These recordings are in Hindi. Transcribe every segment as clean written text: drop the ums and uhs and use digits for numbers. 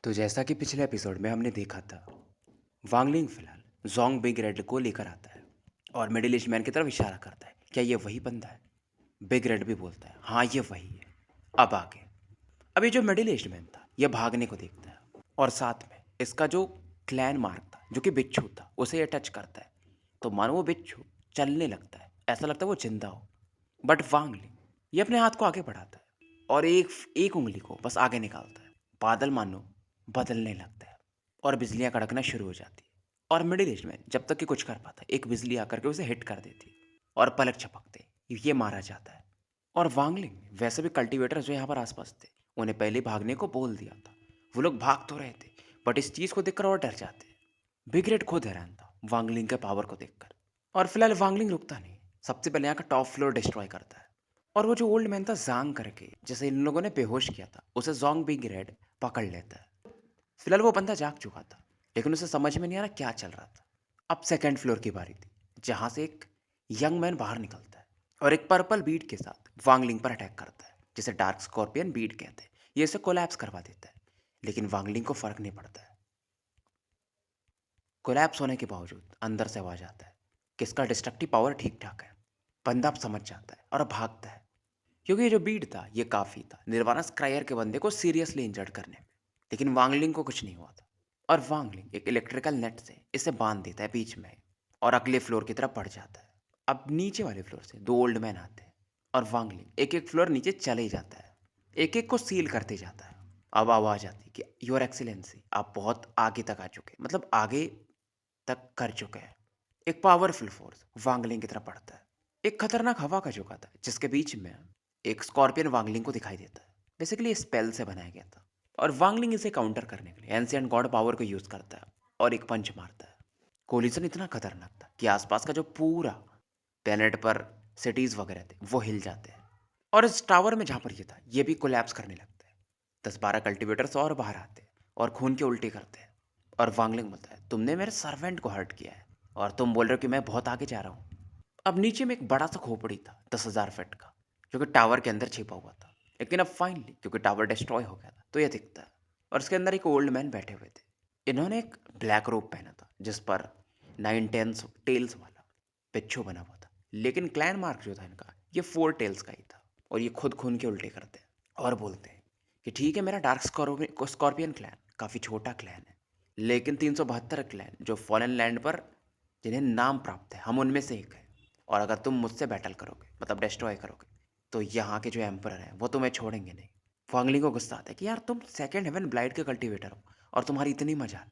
तो जैसा कि पिछले एपिसोड में हमने देखा था, वांगलिंग फिलहाल जोंग बिग रेड को लेकर आता है और मिडिल ईस्ट मैन की तरफ इशारा करता है। क्या ये वही बंदा है? बिग रेड भी बोलता है, हाँ ये वही है। अब आगे, अब ये जो मिडिल ईस्ट मैन था ये भागने को देखता है और साथ में इसका जो क्लैन मार्क था जो कि बिच्छू था उसे ये टच करता है। तो मानो वो बिच्छू चलने लगता है, ऐसा लगता है वो जिंदा हो। बट वांगलिंग ये अपने हाथ को आगे बढ़ाता है और एक एक उंगली को बस आगे निकालता है। बादल मानो बदलने लगता है और बिजलियां कड़कना शुरू हो जाती है। और मिडिल ईस्ट में जब तक कि कुछ कर पाता एक बिजली आकर के उसे हिट कर देती है और पलक झपकते ये मारा जाता है। और वांगलिंग वैसे भी कल्टीवेटर जो यहाँ पर आसपास थे उन्हें पहले भागने को बोल दिया था। वो लोग भाग तो रहे थे बट इस चीज को देखकर और डर जाते। बिग रेड खुद हैरान था वांगलिंग के पावर को देखकर। और फिलहाल वांगलिंग रुकता नहीं, सबसे पहले यहाँ का टॉप फ्लोर डिस्ट्रॉय करता है। और वो जो ओल्ड मैन था जांग करके जैसे इन लोगों ने बेहोश किया था उसे जोंग बिग रेड पकड़ लेता है। फिलहाल वो बंदा जाग चुका था लेकिन उसे समझ में नहीं आ रहा क्या चल रहा था। अब सेकंड फ्लोर की बारी थी जहां से एक यंग मैन बाहर निकलता है और एक पर्पल बीड के साथ वांगलिंग पर अटैक करता है जिसे डार्क स्कॉर्पियन बीड कहते हैं। ये इसे कोलैप्स करवा देता है लेकिन वांगलिंग को फर्क नहीं पड़ता है। कोलैप्स होने के बावजूद अंदर से आवाज आता है कि इसका डिस्ट्रक्टिव पावर ठीक ठाक है। बंदा अब समझ जाता है और भागता है क्योंकि ये जो बीड था ये काफी था निर्वाणा स्क्रायर के बंदे को सीरियसली इंजर्ड करने में। लेकिन वांगलिंग को कुछ नहीं हुआ था और वांगलिंग एक इलेक्ट्रिकल नेट से इसे बांध देता है बीच में और अगले फ्लोर की तरफ बढ़ जाता है। अब नीचे वाले फ्लोर से दो ओल्ड मैन आते हैं और वांगलिंग एक एक फ्लोर नीचे चले ही जाता है, एक एक को सील करते जाता है। अब आवाज आती है कि योर एक्सीलेंसी आप बहुत आगे तक आ चुके हैं, मतलब आगे तक कर चुके हैं। एक पावरफुल फोर्स वांगलिंग की तरफ बढ़ता है। एक खतरनाक हवा का झोंका था जिसके बीच में एक स्कॉर्पियन वांगलिंग को दिखाई देता है। बेसिकली स्पेल से बनाया गया था और वांगलिंग इसे काउंटर करने के लिए एंशिएंट गॉड पावर को यूज करता है और एक पंच मारता है। कोलिजन इतना खतरनाक था कि आसपास का जो पूरा प्लेनेट पर सिटीज वगैरह थे वो हिल जाते हैं और इस टावर में जहां पर ये था ये भी कोलैप्स करने लगता है। 10-12 कल्टीवेटर्स और बाहर आते हैं और खून के उल्टे करते हैं। और वांगलिंग बोलता है तुमने मेरे सर्वेंट को हर्ट किया है और तुम बोल रहे हो कि मैं बहुत आगे जा रहा हूँ। अब नीचे में एक बड़ा सा खोपड़ी था 10,000 फीट का जो कि टावर के अंदर छिपा हुआ था। लेकिन अब फाइनली क्योंकि टावर डिस्ट्रॉय हो गया था तो यह दिखता है और उसके अंदर एक ओल्ड मैन बैठे हुए थे। इन्होंने एक ब्लैक रोब पहना था जिस पर 9 टेल्स वाला बिच्छू बना हुआ था। लेकिन क्लैन मार्क जो था इनका ये 4 टेल्स का ही था और ये खुद खून के उल्टे करते हैं और बोलते हैं कि ठीक है मेरा डार्क स्कॉर्पियन क्लैन काफ़ी छोटा क्लैन है लेकिन 372 क्लैन जो फॉरेन लैंड पर जिन्हें नाम प्राप्त है हम उनमें से एक है। और अगर तुम मुझसे बैटल करोगे मतलब डिस्ट्रॉय करोगे तो यहाँ के जो एम्पर हैं वो तुम्हें छोड़ेंगे नहीं। फांगली को गुस्सा आता है कि यार तुम सेकंड हेवन ब्लाइड के कल्टीवेटर हो और तुम्हारी इतनी मजाल।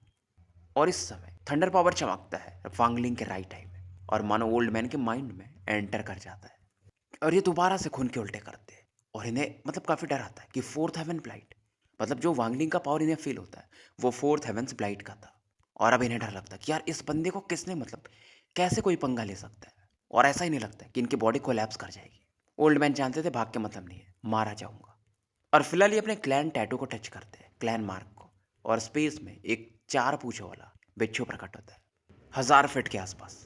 और इस समय थंडर पावर चमकता है फांगलिंग के राइट आई में और मानो ओल्ड मैन के माइंड में एंटर कर जाता है और ये दोबारा से खून के उल्टे करते हैं। और इन्हें मतलब काफ़ी डर आता है कि फोर्थ हेवन ब्लाइट मतलब जो वांगलिंग का पावर इन्हें फील होता है वो फोर्थ हेवंस ब्लाइट का था। और अब इन्हें डर लगता है कि यार इस बंदे को किसने मतलब कैसे कोई पंगा ले सकता है। और ऐसा ही नहीं लगता कि इनकी बॉडी कोलैप्स कर जाएगी। ओल्ड मैन जानते थे भाग के मतलब नहीं है, मारा जाऊंगा। और फिलहाल ये अपने क्लैन टैटू को टच करते हैं, क्लैन मार्क को। और स्पेस में एक 4 पूंछों वाला बिच्छू प्रकट होता है 1000 फीट के आसपास।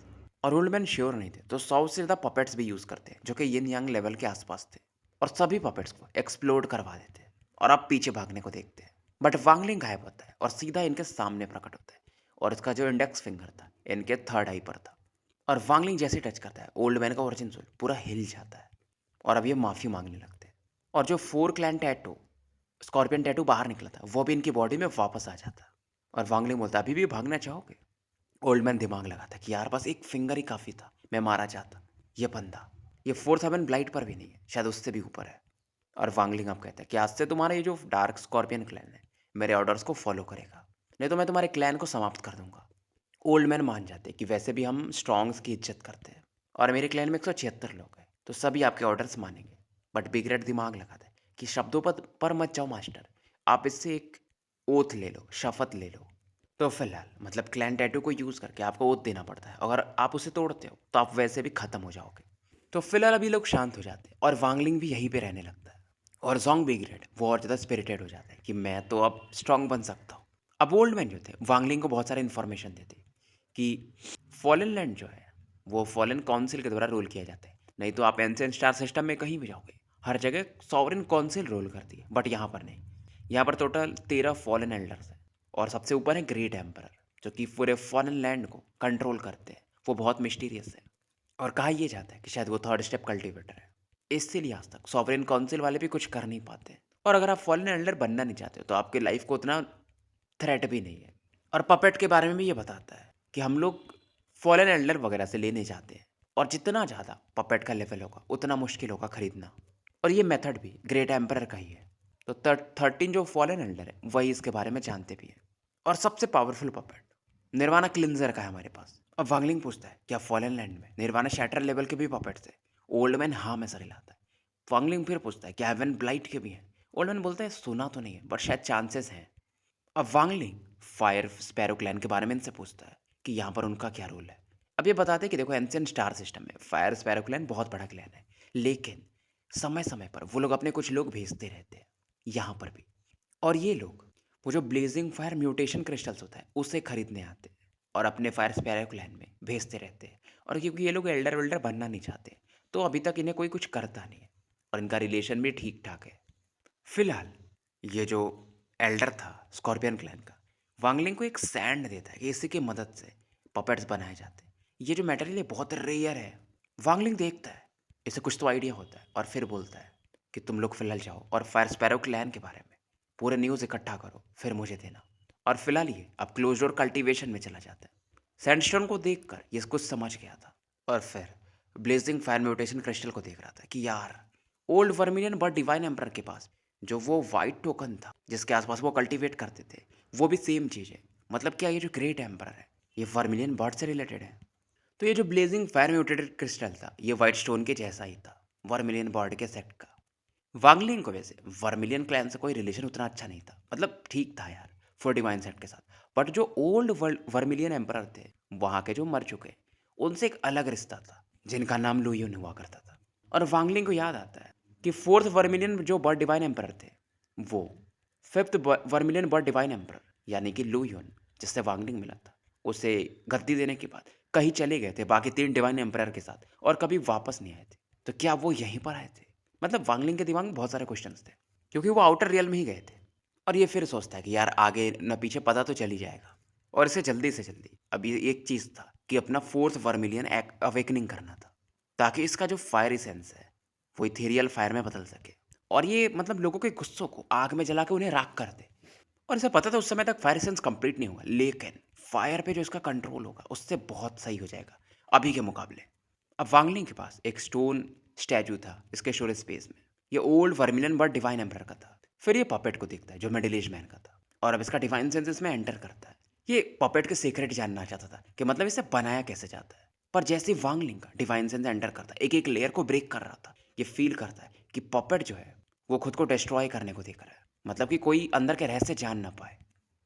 और ओल्डमैन श्योर नहीं थे तो 100 से ज़्यादा पपेट्स भी यूज़ करते हैं जो कि यिन यांग लेवल के आसपास थे और सभी पपेट्स को एक्सप्लोड करवा देते हैं और अब पीछे भागने को देखते हैं। बट वांगलिंग गायब होता है और सीधा इनके सामने प्रकट होता है और इसका जो इंडेक्स फिंगर था इनके थर्ड आई पर था। और वांगलिंग जैसे टच करता है ओल्ड मैन का ओरिजिन सोल पूरा हिल जाता है और अब ये माफ़ी मांगने लगते हैं। और जो 4 क्लैन टैटू स्कॉर्पियन टैटू बाहर निकला था वो भी इनकी बॉडी में वापस आ जाता है। और वांगलिंग बोलता है अभी भी भागना चाहोगे? ओल्ड मैन दिमाग लगाता कि यार बस एक फिंगर ही काफ़ी था, मैं मारा जाता। ये बंदा ये फोर्थ हेवन ब्लाइट पर भी नहीं है, शायद उससे भी ऊपर है। और वांगलिंग अब कहता है कि आज से तुम्हारा ये जो डार्क स्कॉर्पियन क्लैन है मेरे ऑर्डर्स को फॉलो करेगा, नहीं तो मैं तुम्हारे क्लैन को समाप्त कर दूंगा। ओल्ड मैन मान जाते कि वैसे भी हम स्ट्रॉन्ग्स की इज्जत करते हैं और मेरे क्लैन में 176 लोग हैं तो सभी आपके ऑर्डर्स मानेंगे। बट बिग रेड दिमाग लगाता है कि शब्दों पर मत जाओ मास्टर, आप इससे एक ओथ ले लो, शपथ ले लो। तो फिलहाल मतलब क्लैन टैटू को यूज़ करके आपको ओथ देना पड़ता है, अगर आप उसे तोड़ते हो तो आप वैसे भी ख़त्म हो जाओगे। तो फिलहाल अभी लोग शांत हो जाते हैं और वांगलिंग भी यहीं पे रहने लगता है। और जोंग बिगरेड वो और ज़्यादा स्पिरिटेड हो जाता है कि मैं तो अब स्ट्रांग बन सकता हूँ। अब ओल्ड मैन जो थे वांगलिंग को बहुत सारे इन्फॉर्मेशन देते कि फॉलन लैंड जो है वो फॉलन काउंसिल के द्वारा रूल किया जाता है, नहीं तो आप एंशिएंट स्टार सिस्टम में कहीं भी जाओगे हर जगह सॉवरेन काउंसिल रूल करती है बट यहाँ पर नहीं। यहाँ पर टोटल 13 फॉलन एल्डर्स हैं और सबसे ऊपर है ग्रेट एम्परर, जो कि पूरे फॉलन लैंड को कंट्रोल करते हैं। वो बहुत मिस्टीरियस है और कहा यह जाता है कि शायद वो थर्ड स्टेप कल्टिवेटर है। इसीलिए आज तक सॉवरेन काउंसिल वाले भी कुछ कर नहीं पाते। और अगर आप फॉलन एल्डर बनना नहीं चाहते हो तो आपके लाइफ को उतना थ्रेट भी नहीं है। और पपेट के बारे में भी ये बताता है कि हम लोग फॉलन एल्डर वगैरह से लेने जाते हैं और जितना ज़्यादा पपेट का लेवल होगा उतना मुश्किल होगा खरीदना। और ये मेथड भी ग्रेट एम्परर का ही है। तो 13 जो फॉलन एल्डर है वही इसके बारे में जानते भी हैं। और सबसे पावरफुल पपेट निर्वाणा क्लिंजर का है हमारे पास। अब वांगलिंग पूछता है क्या फॉलन लैंड में निर्वाणा शैटर लेवल के भी पपेट्स है? ओल्ड मैन हाँ में सर हिलाता है। वांगलिंग फिर पूछता है क्या हेवन ब्लाइट के भी हैं? ओल्ड मैन बोलता है सुना तो नहीं है बट शायद चांसेस हैं। अब वांगलिंग फायर स्पैरो क्लैन के बारे में इनसे पूछता है कि यहाँ पर उनका क्या रोल है। अब ये बताते हैं कि देखो एंशिएंट स्टार सिस्टम में फायर स्पैरो क्लैन बहुत बड़ा क्लैन है, लेकिन समय समय पर वो लोग अपने कुछ लोग भेजते रहते हैं यहाँ पर भी। और ये लोग वो जो ब्लेजिंग फायर म्यूटेशन क्रिस्टल्स होता है उसे खरीदने आते हैं और अपने फायर स्पैरो क्लैन में भेजते रहते हैं। और क्योंकि ये लोग एल्डर वेल्डर बनना नहीं चाहते तो अभी तक इन्हें कोई कुछ करता नहीं है और इनका रिलेशन भी ठीक ठाक है। फिलहाल ये जो एल्डर था स्कॉर्पियन क्लैन का, वांगलिंग को एक सैंड देता है कि इसी की मदद से पपेट्स बनाए जाते हैं। ये जो मटेरियल है बहुत रेयर है। वांगलिंग देखता है इसे कुछ तो आइडिया होता है और फिर बोलता है कि तुम लोग फिलहाल जाओ और फायर स्पैरो क्लैन के बारे में पूरे न्यूज़ इकट्ठा करो फिर मुझे देना। और फिलहाल ये अब क्लोज डोर कल्टीवेशन में चला जाता है। सैंडस्टोन को देखकर ये कुछ समझ गया था और फिर ब्लेजिंग फायर म्यूटेशन क्रिस्टल को देख रहा था कि यार old vermilion but divine emperor के पास जो वो वाइट टोकन था जिसके आसपास वो कल्टीवेट करते थे वो भी सेम चीज़ है। मतलब क्या ये जो ग्रेट एम्परर है ये वर्मिलियन बर्ड से रिलेटेड है। तो ये जो ब्लेजिंग फायर म्यूटेटेड क्रिस्टल था ये वाइट स्टोन के जैसा ही था, वर्मिलियन बर्ड के सेट का। वांगलिंग को वैसे वर्मिलियन क्लैन से कोई रिलेशन उतना अच्छा नहीं था, मतलब ठीक था यार फॉर डिवाइन सेट के साथ। बट जो ओल्ड वर्मिलियन एम्परर थे वहाँ के जो मर चुके उनसे एक अलग रिश्ता था जिनका नाम लुयोन हुआ करता था। और वांगलिंग को याद आता है कि फोर्थ वर्मिलियन जो बर्ड डिवाइन एम्परर थे वो fifth vermilion bird divine emperor यानी कि लुयोन जिससे वांगलिंग मिला था उसे गद्दी देने के बाद कहीं चले गए थे बाकी 3 डिवाइन एम्परर के साथ और कभी वापस नहीं आए थे। तो क्या वो यहीं पर आए थे? मतलब वांगलिंग के दिमाग में बहुत सारे क्वेश्चंस थे क्योंकि वो आउटर रियल में ही गए थे। और ये फिर सोचता है कि यार आगे न पीछे पता तो चल ही जाएगा और इसे जल्दी से जल्दी अब ये एक चीज़ था कि अपना फोर्थ वर्मिलियन अवेकनिंग करना था ताकि इसका जो फायरी सेंस है वो इथेरियल फायर में बदल सके और ये मतलब लोगों के गुस्सों को आग में जला के उन्हें राख कर दे। और इसे पता था उस समय तक फायर सेंस कंप्लीट नहीं होगा, लेकिन फायर पे जो इसका कंट्रोल होगा उससे बहुत सही हो जाएगा अभी के मुकाबले। अब वांगलिंग के पास एक स्टोन स्टैचू था इसके स्टोरेज स्पेस में। ये old vermilion but divine emperor का था। फिर ये पपेट को देखता है जो मिडिल एज मैन का था और अब इसका डिवाइन सेंस इसमें एंटर करता है। ये पपेट के सीक्रेट जानना चाहता था कि मतलब इसे बनाया कैसे जाता है। पर जैसे ही वांगलिंग का डिवाइन सेंस एंटर करता है एक एक लेयर को ब्रेक कर रहा था, ये फील करता है कि पपेट जो है वो खुद को डिस्ट्रॉय करने को देख रहा है, मतलब कि कोई अंदर के रहस्य जान ना पाए।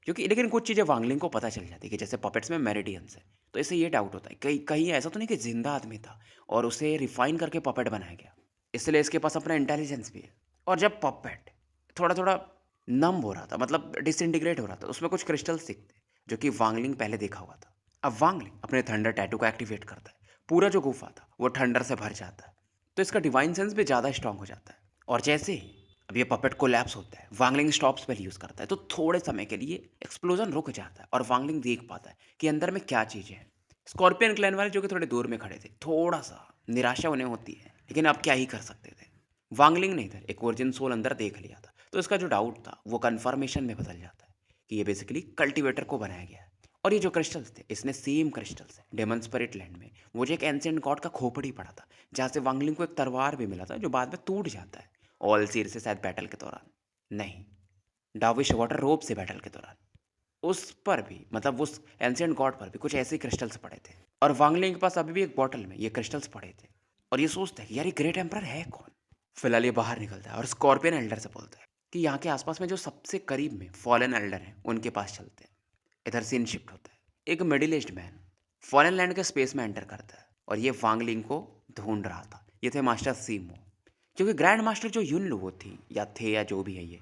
क्योंकि लेकिन कुछ चीज़ें वांगलिंग को पता चल जाती है कि जैसे पपेट्स में मेरिडियंस है तो इससे ये डाउट होता है कहीं कहीं ऐसा तो नहीं कि जिंदा आदमी था और उसे रिफाइन करके पपेट बनाया गया, इसलिए इसके पास अपना इंटेलिजेंस भी है। और जब पपेट थोड़ा थोड़ा नम हो रहा था मतलब डिसइंटीग्रेट हो रहा था उसमें कुछ क्रिस्टल्स दिखते जो कि वांगलिंग पहले देखा हुआ था। अब वांगलिंग अपने थंडर टैटू को एक्टिवेट करता है, पूरा जो गुफा था वो थंडर से भर जाता है तो इसका डिवाइन सेंस भी ज़्यादा स्ट्रांग हो जाता है। और जैसे ही अब ये पपेट कोलैप्स होता है वांगलिंग स्टॉप स्पेल यूज़ करता है तो थोड़े समय के लिए एक्सप्लोजन रुक जाता है और वांगलिंग देख पाता है कि अंदर में क्या चीज़ें हैं। स्कॉर्पियन क्लैन वाले जो कि थोड़े दूर में खड़े थे थोड़ा सा निराशा उन्हें होती है, लेकिन अब क्या ही कर सकते थे। वांगलिंग ने इधर एक ओरिजिन सोल अंदर देख लिया था तो इसका जो डाउट था वो कन्फर्मेशन में बदल जाता है कि ये बेसिकली कल्टीवेटर को बनाया गया है। और ये जो क्रिस्टल्स थे इसने सेम क्रिस्टल्स है डेमन स्पिरिट लैंड में वो जो एक एंशिएंट गॉड का खोपड़ी पड़ा था जहाँ से वांगलिंग को एक तलवार भी मिला था जो बाद में टूट जाता है ऑल सीर से शायद बैटल के दौरान, नहीं डाविश वाटर रोब से बैटल के दौरान। उस पर भी मतलब उस एंशिएंट गॉड पर भी कुछ ऐसे क्रिस्टल्स पड़े थे और वांगलिंग के पास अभी भी एक बॉटल में ये क्रिस्टल्स पड़े थे। और ये सोचता है कि यार ये ग्रेट एम्परर है कौन। फिलहाल ये बाहर निकलता है और स्कॉर्पियन एल्डर से बोलता है कि यहाँ के आसपास में जो सबसे करीब में फॉलन एल्डर हैं उनके पास चलते हैं। इधर सीन शिफ्ट होता है, एक middle aged man foreign land के स्पेस में एंटर करता है और ये वांगलिंग को ढूंढ रहा था। ये थे मास्टर सीमो, क्योंकि ग्रैंड मास्टर जो युन लुओ थी या थे या जो भी है ये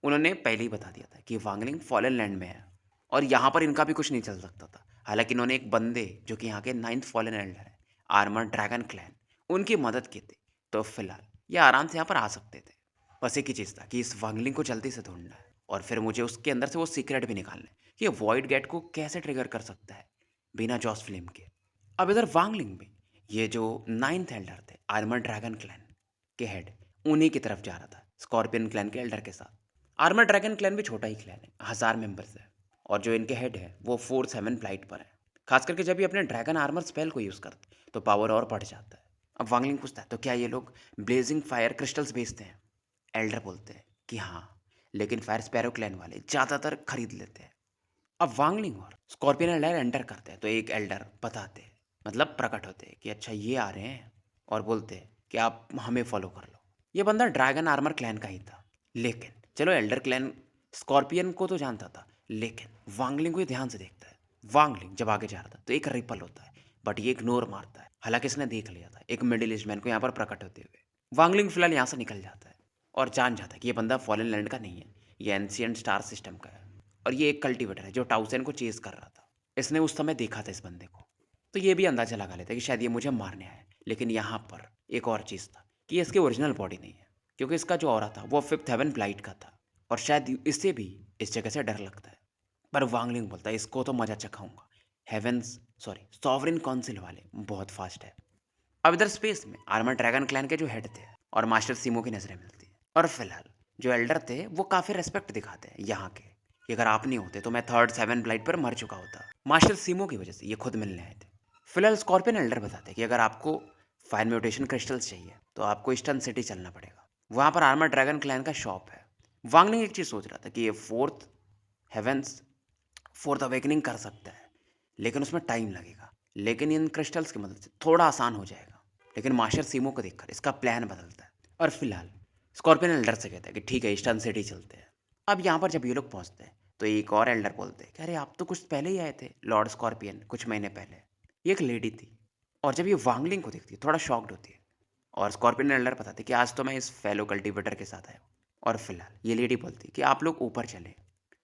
उन्होंने पहले ही बता दिया था कि वांगलिंग फॉरेन लैंड में है और यहाँ पर इनका भी कुछ नहीं चल सकता था। हालांकि इन्होंने एक बंदे जो कि यहाँ के 9th फॉरेन एल्डर है आर्मर ड्रैगन क्लैन उनकी मदद की थी, तो फिलहाल ये आराम से यहाँ पर आ सकते थे। बस एक ही चीज़ था कि इस वांगलिंग को जल्दी से ढूंढना है। और फिर मुझे उसके अंदर से वो सीक्रेट भी निकालना है कि ये वॉइड गेट को कैसे ट्रिगर कर सकता है बिना जॉस फ्लेम के। अब इधर वांगलिंग में ये जो नाइन्थ एल्डर थे आर्मर ड्रैगन क्लैन के हेड, उन्हीं की तरफ जा रहा था स्कॉर्पियन क्लैन के एल्डर के साथ। आर्मर ड्रैगन क्लैन भी छोटा ही क्लैन है, 1000 मेंबर्स है, और जो इनके हेड है वो 4/7 ब्लाइट पर है। खास करके जब ये अपने ड्रैगन आर्मर स्पेल को यूज़ करते तो पावर और बढ़ जाता है। अब वांगलिंग पूछता है तो क्या ये लोग ब्लेजिंग फायर क्रिस्टल्स बेचते हैं? एल्डर बोलते हैं कि हाँ, लेकिन फायर स्पैरो क्लैन वाले ज़्यादातर खरीद लेते हैं। अब वांगलिंग और स्कॉर्पियन एल्डर एंटर करते हैं तो एक एल्डर बताते हैं, मतलब प्रकट होते हैं कि अच्छा ये आ रहे हैं, और बोलते हैं कि आप हमें फॉलो कर लो। ये बंदा ड्रैगन आर्मर क्लैन का ही था, लेकिन चलो एल्डर क्लैन स्कॉर्पियन को तो जानता था, लेकिन वांगलिंग को ये ध्यान से देखता है। वांगलिंग जब आगे जा रहा था तो एक रिपल होता है, बट ये इग्नोर मारता है, हालांकि इसने देख लिया था एक मिडिल एज मैन को यहाँ पर प्रकट होते हुए। वांगलिंग फिलहाल यहाँ से निकल जाता है और जान जाता है कि ये बंदा फॉलन लैंड का नहीं है, ये एंशिएंट स्टार सिस्टम का है, और ये एक कल्टीवेटर है जो टाउसेन को चेज कर रहा था। इसने उस समय देखा था इस बंदे को, तो ये भी अंदाजा लगा लेता है कि शायद ये मुझे मारने आया है। लेकिन यहाँ पर एक और चीज़ था कि ये इसकी ओरिजिनल बॉडी नहीं है, क्योंकि इसका जो ऑरा था वो 5th हेवन ब्लाइट का था, और शायद इससे भी इस जगह से डर लगता है। पर वांगलिंग बोलता है इसको तो मजा चखाऊंगा, हेवेंस सॉरी सॉवरिन काउंसिल वाले बहुत फास्ट है। अब इधर स्पेस में आर्मर ड्रैगन क्लैन के जो हेड थे और मास्टर सीमो की नजरें मिलती हैं, और फिलहाल जो एल्डर थे वो काफ़ी रेस्पेक्ट दिखाते हैं यहाँ के, कि अगर आप नहीं होते तो मैं 3rd 7 ब्लाइट पर मर चुका होता। मास्टर सीमो की वजह से ये खुद मिलने आए थे। फिलहाल स्कॉर्पियन एल्डर बताते हैं कि अगर आपको फायर म्यूटेशन क्रिस्टल्स चाहिए तो आपको ईस्टर्न सिटी चलना पड़ेगा, वहाँ पर आर्मर ड्रैगन क्लैन का शॉप है। वांगलिंग एक चीज़ सोच रहा था कि ये हेवेंस फोर्थ अवेकनिंग कर सकता है, लेकिन उसमें टाइम लगेगा, लेकिन इन क्रिस्टल्स की मदद से थोड़ा आसान हो जाएगा। लेकिन मास्टर सीमो को देखकर इसका प्लान बदलता है, और फिलहाल स्कॉर्पियन एल्डर से कहता है कि ठीक है ईस्टर्न सिटी चलते हैं। अब यहाँ पर जब ये लोग पहुँचते हैं तो एक और एल्डर बोलते हैं कि अरे आप तो कुछ पहले ही आए थे लॉर्ड स्कॉर्पियन, कुछ महीने पहले। ये एक लेडी थी, और जब ये वांगलिंग को देखती है थोड़ा शॉक्ड होती है, और स्कॉर्पियन एल्डर बताते कि आज तो मैं इस फेलो कल्टीवेटर के साथ आया हूँ। और फिलहाल ये लेडी बोलती है कि आप लोग ऊपर चले,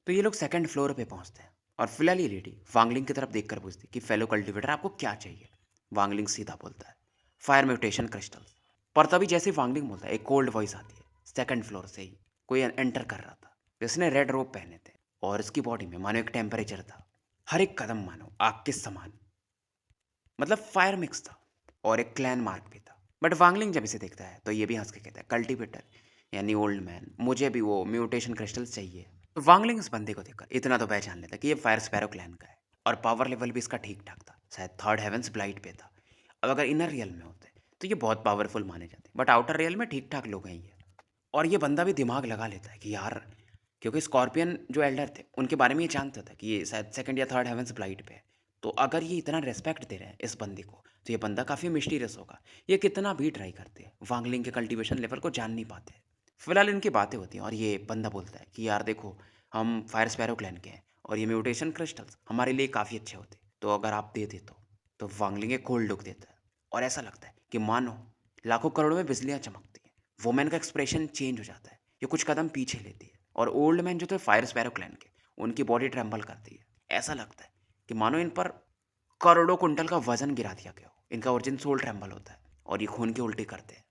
तो ये लोग सेकंड फ्लोर पे पहुंचते हैं, और फिलहाल ये लेडी वांगलिंग की तरफ देखकर पूछती कि फेलो कल्टीवेटर आपको क्या चाहिए। वांगलिंग सीधा बोलता है फायर म्यूटेशन क्रिस्टल्स। पर तभी जैसे वांगलिंग बोलता है एक कोल्ड वॉइस आती है सेकंड फ्लोर से ही, कोई एंटर कर रहा था। इसने रेड रोब पहने थे और इसकी बॉडी में मानो एक टेम्परेचर था, हर एक कदम मानो आग के समान, मतलब फायर मिक्स था, और एक क्लैन मार्क भी था। बट वांगलिंग जब इसे देखता है तो ये भी हंस के कहता है कल्टीवेटर यानी ओल्ड मैन, मुझे भी वो म्यूटेशन क्रिस्टल्स चाहिए। तो वांगलिंग इस बंदे को देखकर इतना तो पहचान लेता कि ये फायर स्पैरो क्लैन का है, और पावर लेवल भी इसका ठीक ठाक था, शायद 3rd हेवेंस ब्लाइट पे था। अब अगर इनर रियल में होते तो ये बहुत पावरफुल माने जाते, बट आउटर रियल में ठीक ठाक लोग हैं ये। और ये बंदा भी दिमाग लगा लेता है कि यार, क्योंकि स्कॉर्पियन जो एल्डर थे उनके बारे में ये जानता था कि ये शायद 2nd या 3rd हेवेंस ब्लाइट पे है, तो अगर ये इतना रेस्पेक्ट दे रहे हैं इस बंदे को तो ये बंदा काफ़ी मिस्टीरियस होगा। ये कितना भी ट्राई करते हैं वांगलिंग के कल्टीवेशन लेवल को जान नहीं पाते। फिलहाल इनकी बातें होती हैं और ये बंदा बोलता है कि यार देखो, हम फायर स्पैरो क्लैन के हैं और ये म्यूटेशन क्रिस्टल्स हमारे लिए काफ़ी अच्छे होते, तो अगर आप दे दे तो वांगलिंग एक कोल्ड लुक देता है, और ऐसा लगता है कि मानो लाखों करोड़ों में बिजलियाँ चमकती हैं। वुमेन का एक्सप्रेशन चेंज हो जाता है, ये कुछ कदम पीछे लेती है, और ओल्ड मैन जो थे फायर स्पैरो क्लैन के, उनकी बॉडी ट्रेम्बल करती है। ऐसा लगता है कि मानो इन पर करोड़ों कुंटल का वजन गिरा दिया गया हो। इनका ओरिजिन सोल ट्रेम्बल होता है और ये खून की उल्टी करते हैं।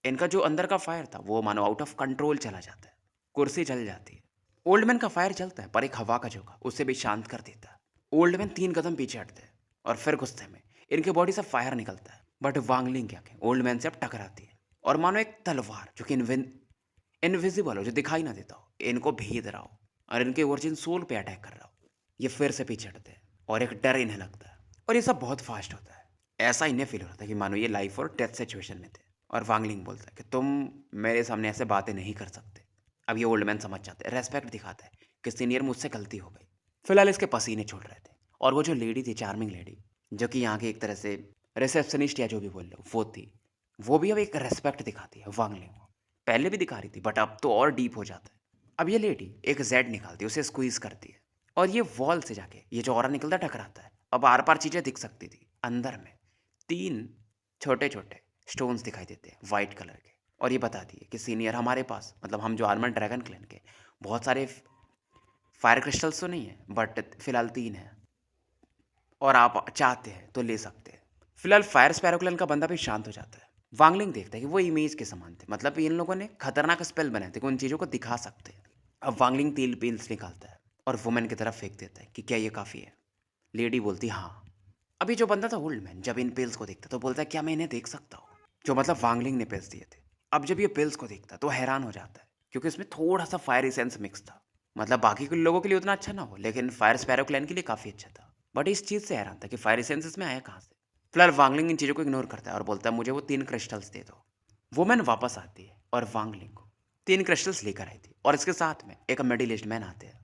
इनका जो अंदर का फायर था वो मानो आउट ऑफ कंट्रोल चला जाता है, कुर्सी जल जाती है। ओल्ड मैन का फायर चलता है पर एक हवा का झोंका उसे भी शांत कर देता है। ओल्ड मैन 3 कदम पीछे हटते हैं और फिर गुस्से में इनके बॉडी से फायर निकलता है, बट वांगलिंग क्या कहें ओल्ड मैन से अब टकराती है, और मानो एक तलवार जो कि इनविजिबल हो, जो दिखाई ना देता हो, इनको भेद रहा हो और इनके ओरिजिन सोल पे अटैक कर रहा हो। ये फिर से पीछे हटते हैं और एक डर इन्हें लगता है, और ये सब बहुत फास्ट होता है। ऐसा इन्हें फील होता है कि मानो ये लाइफ और डेथ सिचुएशन में थे। और वांगलिंग बोलता है कि तुम मेरे सामने ऐसे बातें नहीं कर सकते। अब ये ओल्ड मैन समझ जाते हैं, रेस्पेक्ट दिखाता है कि सीनियर मुझसे गलती हो गई। फिलहाल इसके पसीने छूट रहे थे, और वो जो लेडी थी, चार्मिंग लेडी, जो कि यहाँ की एक तरह से रिसेप्शनिस्ट या जो भी बोल लो वो थी, वो भी अब एक रेस्पेक्ट दिखाती है वांगलिंग को। पहले भी दिखा रही थी बट अब तो और डीप हो जाता है। अब ये लेडी एक जेड निकालती है, उसे स्क्वीज करती है, और ये वॉल से जाके ये जो ऑरा निकलता टकराता है। अब आर पार चीज़ें दिख सकती थी, अंदर में 3 छोटे छोटे स्टोन्स दिखाई देते हैं वाइट कलर के, और ये बता दिए कि सीनियर हमारे पास, मतलब हम जो आर्मर ड्रैगन क्लैन के, बहुत सारे फायर क्रिस्टल्स तो नहीं है, बट फिलहाल 3 है, और आप चाहते हैं तो ले सकते हैं। फिलहाल फायर स्पैरो क्लैन का बंदा भी शांत हो जाता है। वांगलिंग देखता है कि वो इमेज के समान थे, मतलब इन लोगों ने खतरनाक स्पेल बनाए थे कि उन चीज़ों को दिखा सकते हैं। अब वांगलिंग तेल पेल्स निकालता है और वुमेन की तरफ फेंक देता है कि क्या ये काफ़ी है? लेडी बोलती है हाँ। अभी जो बंदा था ओल्ड मैन जब इन पेल्स को देखता तो बोलता है क्या मैं इन्हें देख सकता हूँ? जो मतलब वांगलिंग ने पेल्स दिए थे। अब जब ये पेल्स को देखता है तो हैरान हो जाता है क्योंकि इसमें थोड़ा-सा फायर एसेंस मिक्स था। मतलब बाकी के लोगों के लिए उतना अच्छा ना हो लेकिन फायर स्पैरो क्लैन के लिए काफ़ी अच्छा था। बट इस चीज़ से हैरान था कि फायर एसेंस इसमें आया कहाँ से? फिलहाल वांगलिंग इन चीज़ों को इग्नोर करता है और बोलता है मुझे वो 3 क्रिस्टल्स दे दो। वुमेन वापस आती है और वांगलिंग को 3 क्रिस्टल्स लेकर आई थी और इसके साथ में एक मिडिल एज्ड मैन आते हैं।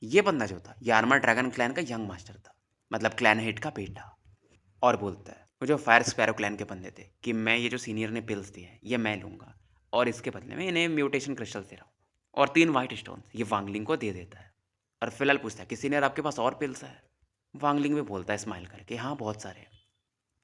ये बंदा जो था ये आर्मर ड्रैगन क्लैन का यंग मास्टर था, मतलब क्लैन हेड का बेटा। और बोलता है वो जो फायर स्पैरो क्लैन के बंदे थे कि मैं ये जो सीनियर ने पिल्स दिए हैं ये मैं लूँगा और इसके बदले में इन्हें म्यूटेशन क्रिस्टल्स दे रहा हूँ और 3 व्हाइट स्टोन्स ये वांगलिंग को दे देता है। और फिलहाल पूछता है कि सीनियर आपके पास और पिल्स है? वांगलिंग भी बोलता है स्माइल करके हाँ बहुत सारे हैं।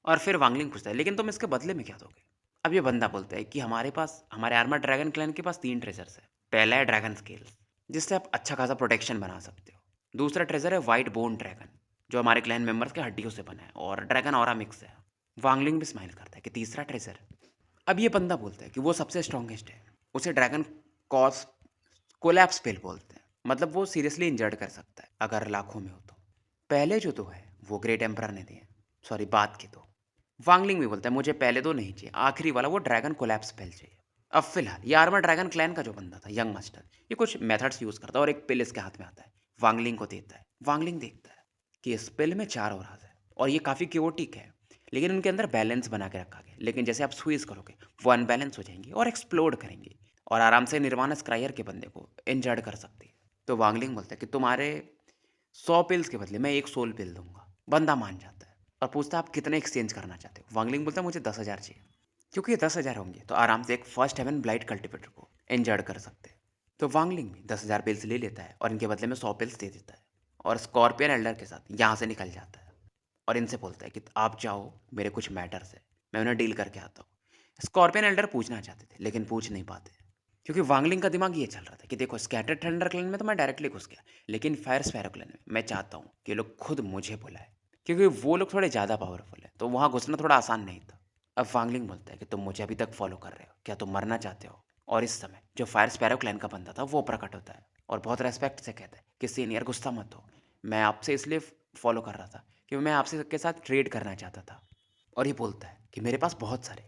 और फिर वांगलिंग पूछता है लेकिन तुम इसके बदले में क्या दोगे? अब ये बंदा बोलता है कि हमारे पास हमारे आर्मर ड्रैगन क्लैन के पास 3 ट्रेजर्स है। पहला है ड्रैगन स्केल्स जिससे आप अच्छा खासा प्रोटेक्शन बना सकते हो। दूसरा ट्रेजर है व्हाइट बोन ड्रैगन जो हमारे क्लैन मेंबर्स के हड्डियों से बना है और ड्रैगन ऑरा मिक्स है। वांगलिंग भी स्माइल करता है कि तीसरा ट्रेजर। अब ये बंदा बोलता है कि वो सबसे स्ट्रॉन्गेस्ट है। उसे ड्रैगन कॉस कोलैप्स पेल बोलते हैं, मतलब वो सीरियसली इंजर्ड कर सकता है अगर लाखों में हो तो। पहले जो दो है वो ग्रेट एम्परर ने दिए, सॉरी बात के दो। वांगलिंग भी बोलता है मुझे पहले दो नहीं चाहिए, आखिरी वाला वो ड्रैगन कोलैप्स पेल चाहिए। अब फिलहाल ये आर्मर ड्रैगन क्लैन का जो बंदा था यंग मास्टर ये कुछ मेथड्स यूज करता है और एक पिल इसके हाथ में आता है, वांगलिंग को देता है। वांगलिंग देखता है कि इस पिल में 4 औराज है और ये काफ़ी क्योटिक है लेकिन उनके अंदर बैलेंस बना के रखा गया, लेकिन जैसे आप स्क्वीज करोगे वो अनबैलेंस हो जाएंगी और एक्सप्लोड करेंगी और आराम से निर्वाणा स्क्रायर के बंदे को इंजर्ड कर सकती है। तो वांगलिंग बोलता है कि तुम्हारे 100 पिल्स के बदले मैं एक सोल पिल दूंगा। बंदा मान जाता है और पूछता है आप कितने एक्सचेंज करना चाहते हो? वांगलिंग बोलता है मुझे 10,000 चाहिए क्योंकि ये 10,000 होंगे तो आराम से एक फर्स्ट हेवन ब्लाइट कल्टिवेटर को इंजर्ड कर सकते हैं। तो वांगलिंग भी 10,000 पिल्स ले लेता है और इनके बदले में 100 पिल्स दे देता है और स्कॉर्पियन एल्डर के साथ यहाँ से निकल जाता है और इनसे बोलता है कि आप जाओ, मेरे कुछ मैटर्स है, मैं उन्हें डील करके आता हूँ। स्कॉर्पियन एल्डर पूछना चाहते थे लेकिन पूछ नहीं पाते क्योंकि वांगलिंग का दिमाग ये चल रहा था कि देखो स्कैटर्ड थंडर क्लैन में तो मैं डायरेक्टली घुस गया लेकिन फायर स्पैरो क्लैन में मैं चाहता हूँ कि ये लोग खुद मुझे बुलाए क्योंकि वो लोग थोड़े ज़्यादा पावरफुल है तो वहाँ घुसना थोड़ा आसान नहीं था। अब वांगलिंग बोलता है कि तुम मुझे अभी तक फॉलो कर रहे हो, क्या तुम मरना चाहते हो? और इस समय जो फायर स्पैरो क्लैन का बंदा था वो प्रकट होता है और बहुत रेस्पेक्ट से कहता है कि सीनियर गुस्सा मत हो, मैं आपसे इसलिए फॉलो कर रहा था कि मैं आपसे के साथ ट्रेड करना चाहता था। और ये बोलता है कि मेरे पास बहुत सारे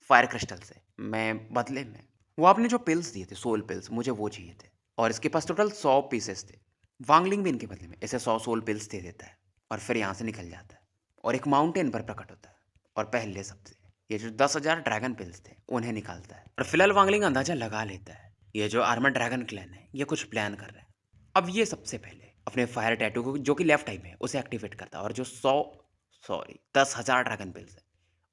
फायर क्रिस्टल्स है, मैं बदले में वो आपने जो पिल्स दिए थे सोल पिल्स मुझे वो चाहिए थे और इसके पास टोटल 100 पीसेस थे। वांगलिंग भी इनके बदले में इसे 100 सोल पिल्स दे देता है और फिर यहाँ से निकल जाता है और एक माउंटेन पर प्रकट होता है और पहले सबसे ये जो 10,000 ड्रैगन पिल्स थे उन्हें निकालता है। और फिलहाल वांगलिंग अंदाजा लगा लेता है ये जो आर्मर ड्रैगन क्लैन है ये कुछ प्लान कर रहा है। अब ये सबसे पहले अपने फायर टैटू को जो कि लेफ्ट आई में है उसे एक्टिवेट करता है और जो 10,000 ड्रैगन पिल्स है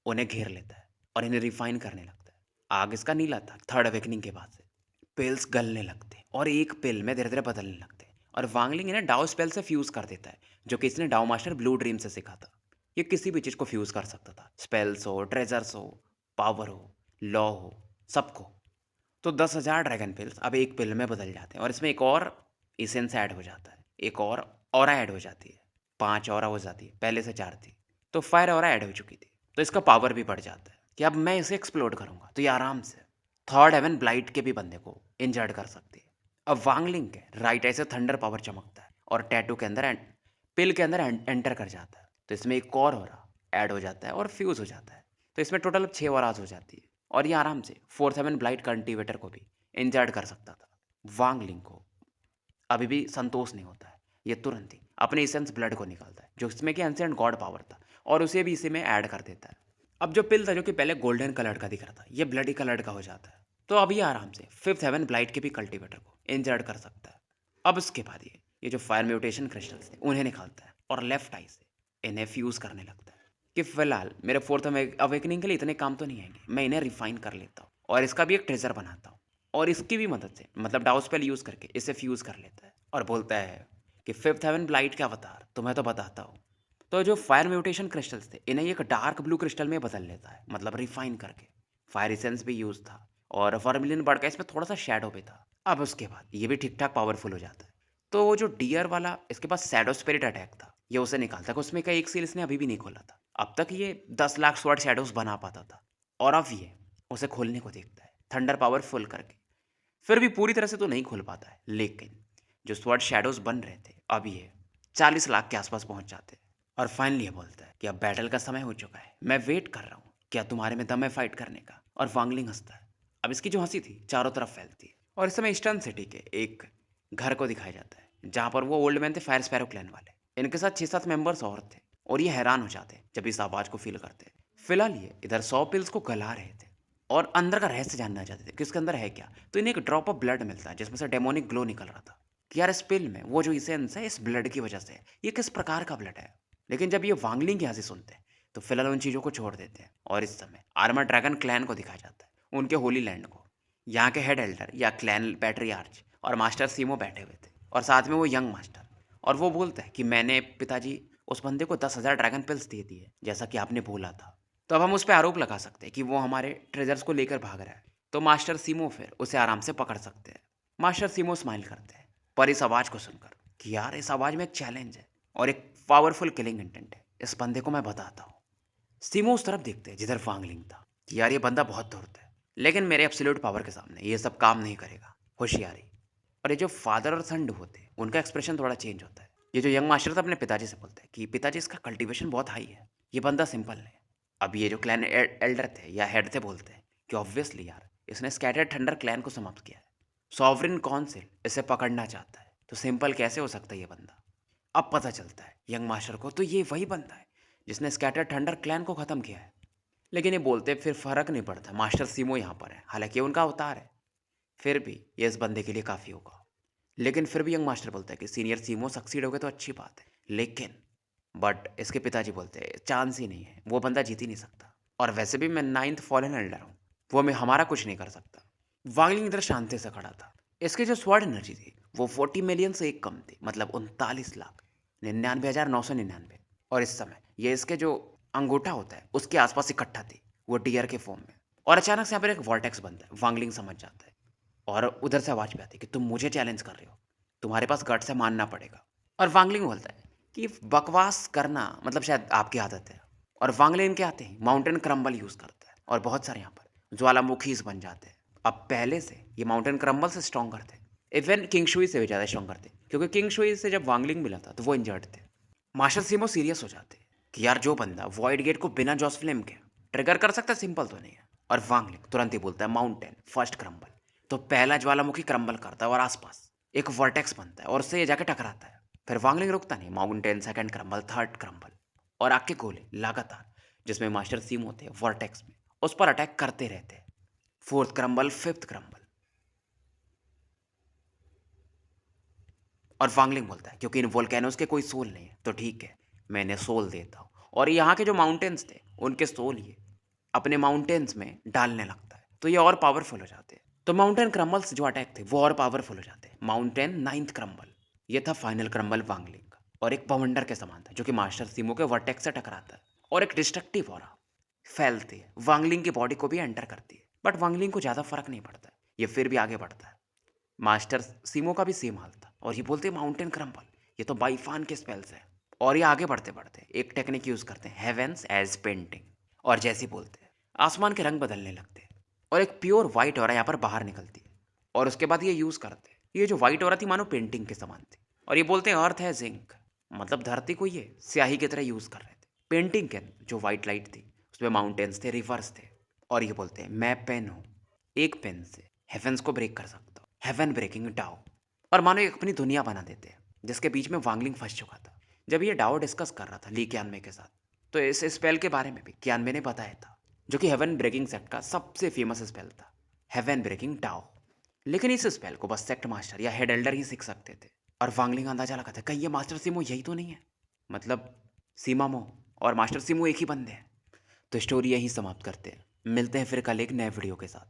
उन्हें घेर लेता है और इन्हें रिफाइन करने लगता है। आग इसका नीला था थर्ड अवेकनिंग के बाद से। पिल्स गलने लगते हैं और एक पिल में धीरे धीरे बदलने लगते हैं और वांगलिंग इन्हें डाउ स्पेल से फ्यूज कर देता है जो कि इसने डाउ मास्टर ब्लू ड्रीम से सीखा था। ये किसी भी चीज़ को फ्यूज कर सकता था, स्पेल्स हो, ट्रेजर्स हो, पावर हो, लॉ हो, सबको। तो 10,000 ड्रैगन पिल्स अब एक पिल में बदल जाते हैं और इसमें एक और इसेंस ऐड हो जाता है, एक और ऑरा ऐड हो जाती है। 5 ऑरा हो जाती है, पहले से 4 थी। तो फायर ऑरा ऐड हो चुकी थी तो इसका पावर भी बढ़ जाता है कि अब मैं इसे एक्सप्लोड करूंगा तो ये आराम से थर्ड हेवन ब्लाइट के भी बंदे को इंजर्ड कर सकती है। अब वांगलिंग के राइट आई से थंडर पावर चमकता है और टैटू के अंदर पिल के अंदर एंटर कर जाता है तो इसमें एक और ऑरा ऐड हो जाता है और फ्यूज हो जाता है। तो इसमें टोटल अब 6 ऑराज हो जाती है और ये आराम से फोर्थ हेवन ब्लाइट कल्टीवेटर को भी इंजर्ड कर सकता था। वांगलिंग को अभी भी संतोष नहीं होता है, ये तुरंत ही अपने इसेंस ब्लड को निकालता है जो इसमें कि एंशिएंट गॉड पावर था और उसे भी इसी में ऐड कर देता है। अब जो पिल था जो कि पहले गोल्डन कलर का दिख रहा था ये ब्लडी कलर का हो जाता है तो अब ये आराम से फिफ्थ हेवन ब्लाइट के भी कल्टीवेटर को इंजर्ड कर सकता है। अब उसके बाद ये जो फायर म्यूटेशन क्रिस्टल्स थे उन्हें निकालता है और लेफ्ट आई से इन्हें फ्यूज करने लगता है कि फिलहाल मेरे फोर्थ अवेकनिंग के लिए इतने काम तो नहीं आएंगे, मैं इन्हें रिफाइन कर लेता हूँ और इसका भी एक ट्रेजर बनाता हूँ और इसकी भी मदद से मतलब डाउ स्पेल यूज करके इसे फ्यूज कर लेता है और बोलता है कि फिफ्थ हेवन ब्लाइट का अवतार तुम्हें तो बताता हूँ। तो जो फायर म्यूटेशन क्रिस्टल्स थे इन्हें एक डार्क ब्लू क्रिस्टल में बदल लेता है, मतलब रिफाइन करके। फायर इसेंस भी यूज था और वर्मिलियन बर्ड का इसमें थोड़ा सा शेडो भी था। अब उसके बाद ये भी ठीक ठाक पावरफुल हो जाता है। तो वो जो डियर वाला इसके पास शैडो स्पिरिट अटैक था ये उसे निकालता है, उसमें का एक सील इसने अभी भी नहीं खोला था। अब तक ये 10 लाख स्वॉर्ड शैडोज बना पाता था और अब ये उसे खोलने को देखता है थंडर पावर फुल करके। फिर भी पूरी तरह से तो नहीं खुल पाता है, लेकिन जो स्वॉर्ड शैडोज बन रहे थे अब ये 40 लाख के आसपास पहुंच जाते हैं। और फाइनली ये बोलता है कि अब बैटल का समय हो चुका है, मैं वेट कर रहा हूँ, क्या तुम्हारे में दम है फाइट करने का? और वांगलिंग हंसता है। अब इसकी जो हंसी थी चारों तरफ फैलती है। और इस समय ईस्टर्न सिटी के एक घर को दिखाया जाता है जहाँ पर वो ओल्ड मैन थे, फायर स्पैरो क्लैन वाले। इनके साथ 6-7 मेंबर्स और थे और ये हैरान हो जाते जब इस आवाज को फील करते। फिलहाल ये इधर 100 पिल्स को गला रहे थे और अंदर का रहस्य जानना चाहते थे कि उसके अंदर है क्या। तो इन्हें एक ड्रॉप ऑफ ब्लड मिलता है जिसमें से डेमोनिक ग्लो निकल रहा था कि यार इस पिल में वो जो इसेंस है इस ब्लड की वजह से है, ये किस प्रकार का ब्लड है। लेकिन जब ये वांगलिंग की हंसी सुनते हैं तो फिलहाल उन चीज़ों को छोड़ देते हैं और इस समय आर्मर ड्रैगन क्लैन को दिखाया जाता है, उनके होली लैंड को। यहाँ के हेड एल्डर या क्लैन पैट्रियार्च और मास्टर सीमो बैठे हुए थे और साथ में वो यंग मास्टर। और वो बोलता है कि मैंने पिताजी उस बंदे को 10,000 ड्रैगन पिल्स दे दिए जैसा कि आपने बोला था, तो अब हम उस पर आरोप लगा सकते हैं कि वो हमारे ट्रेजर्स को लेकर भाग रहा है। तो मास्टर सीमो फिर उसे आराम से पकड़ सकते हैं। मास्टर सीमो स्माइल करते हैं पर इस आवाज़ को सुनकर कि यार इस आवाज़ में एक चैलेंज है और एक पावरफुल किलिंग इंटेंट है, इस बंदे को मैं बताता हूँ। सीमो उस तरफ देखते हैं जिधर फांगलिंग था कि यार ये बंदा बहुत धूर्त है, लेकिन मेरे एब्सोल्यूट पावर के सामने ये सब काम नहीं करेगा। होशियारी। और ये जो फादर और सन होते हैं उनका एक्सप्रेशन थोड़ा चेंज होता है। ये जो यंग मास्टर था अपने पिताजी से बोलते हैं कि पिताजी इसका कल्टीवेशन बहुत हाई है, ये बंदा सिंपल है। अब ये जो क्लैन एल्डर थे या हेड थे बोलते हैं कि ऑब्वियसली यार इसने स्कैटर्ड थंडर क्लैन को समाप्त किया है, सॉवरिन काउंसिल इसे पकड़ना चाहता है, तो सिंपल कैसे हो सकता है ये बंदा। अब पता चलता है यंग मास्टर को तो ये वही बंदा है जिसने स्कैटर्ड थंडर क्लैन को ख़त्म किया है। लेकिन ये बोलते फिर फ़र्क नहीं पड़ता, मास्टर सीमो यहाँ पर है, हालांकि ये उनका अवतार है, फिर भी ये इस बंदे के लिए काफ़ी होगा। लेकिन फिर भी यंग मास्टर बोलता है कि सीनियर सीमो सक्सीड हो गए तो अच्छी बात है, लेकिन बट इसके पिताजी बोलते हैं चांस ही नहीं है, वो बंदा जीत ही नहीं सकता। और वैसे भी मैं 9th फॉलन एल्डर हूँ, वो मैं हमारा कुछ नहीं कर सकता। वांगलिंग इधर शांति से खड़ा था। इसकी जो स्वॉर्ड एनर्जी थी वो 40 मिलियन से एक कम थी, मतलब 39,99,999। और इस समय ये इसके जो अंगूठा होता है उसके आसपास इकट्ठा थी, वो डियर के फॉर्म में। और अचानक से यहाँ पर एक वॉर्टेक्स बनता है। वांगलिंग समझ जाता है और उधर से आवाज़ भी आती है कि तुम मुझे चैलेंज कर रहे हो, तुम्हारे पास गट से मानना पड़ेगा। और वांगलिंग बोलता है कि बकवास करना मतलब शायद आपकी आदत है। और वांगलिंग के आते ही माउंटेन क्रम्बल यूज़ करता है और बहुत सारे यहाँ पर ज्वालामुखीज बन जाते हैं। अब पहले से ये माउंटेन क्रम्बल से स्ट्रॉन्गर थे, इवन किंग शुई से भी ज़्यादा स्ट्रॉन्गर थे, क्योंकि किंग शुई से जब वांगलिंग मिला था तो वो इंजर्ड थे। मास्टर सीमो सीरियस हो जाते कि यार जो बंदा वॉइड गेट को बिना जॉस फ्लेम के ट्रिगर कर सकता है सिंपल तो नहीं है। और वांगलिंग तुरंत ही बोलता है माउंटेन फर्स्ट क्रम्बल। तो पहला ज्वालामुखी क्रम्बल करता है और आसपास एक वर्टेक्स बनता है और उससे ये जाके टकराता है। फिर वांगलिंग रुकता नहीं, mountain second crumble, third crumble और आग के गोले लगातार जिसमें मास्टर सीम होते हैं वर्टेक्स में उस पर अटैक करते रहते हैं। Fourth crumble, fifth crumble. और वांगलिंग बोलता है क्योंकि इन वोल्केनोस के कोई सोल नहीं है तो ठीक है, मैं इन्हें सोल देता हूँ। और यहाँ के जो माउंटेन्स थे उनके सोल ये अपने माउंटेन्स में डालने लगता है तो ये और पावरफुल हो जाते हैं। तो माउंटेन क्रम्बल्स जो अटैक थे वो और पावरफुल हो जाते हैं। माउंटेन 9th क्रम्बल, ये था फाइनल क्रम्बल वांगलिंग का और एक बवंडर के समान था जो कि मास्टर सीमो के वर्टेक्स से टकराता है और एक डिस्ट्रक्टिव ऑरा फैलती है, वांगलिंग की बॉडी को भी एंटर करती है। बट वांगलिंग को ज़्यादा फर्क नहीं पड़ता, ये फिर भी आगे बढ़ता है। मास्टर सीमो का भी सेम हाल था और ये बोलते माउंटेन क्रम्बल, ये तो बाईफान के स्पेल्स है। और ये आगे बढ़ते बढ़ते एक टेक्निक यूज़ करते हैं, हेवेंस एज पेंटिंग। और जैसे ही बोलते हैं आसमान के रंग बदलने लगते हैं और एक प्योर वाइट ऑरा यहाँ पर बाहर निकलती है। और उसके बाद ये यूज़ करते हैं, ये जो वाइट ऑरा थी मानो पेंटिंग के समान थी। और ये बोलते हैं अर्थ है जिंक, मतलब धरती को ये स्याही की तरह यूज़ कर रहे थे। पेंटिंग के जो वाइट लाइट थी उसमें माउंटेन्स थे, रिवर्स थे। और ये बोलते हैं मैं पेन हूँ, एक पेन से हेवेंस को ब्रेक कर सकता हूँ, हेवन ब्रेकिंग डाओ। और मानो एक अपनी दुनिया बना देते हैं जिसके बीच में वांगलिंग फंस चुका था। जब ये डाओ डिस्कस कर रहा था ली क्यानमे के साथ तो इस स्पेल के बारे में भी क्यानमे ने बताया था, जो कि हेवन ब्रेकिंग सेक्ट का सबसे फेमस स्पेल था, हेवन ब्रेकिंग डाओ। लेकिन इस स्पेल को बस सेक्ट मास्टर या हेड एल्डर ही सीख सकते थे। और वांगलिंग अंदाजा लगाता कहीं ये मास्टर सीमो यही तो नहीं है, मतलब सीमामो और मास्टर सीमो एक ही बंदे हैं। तो स्टोरी यहीं समाप्त करते हैं, मिलते हैं फिर कल एक नए वीडियो के साथ।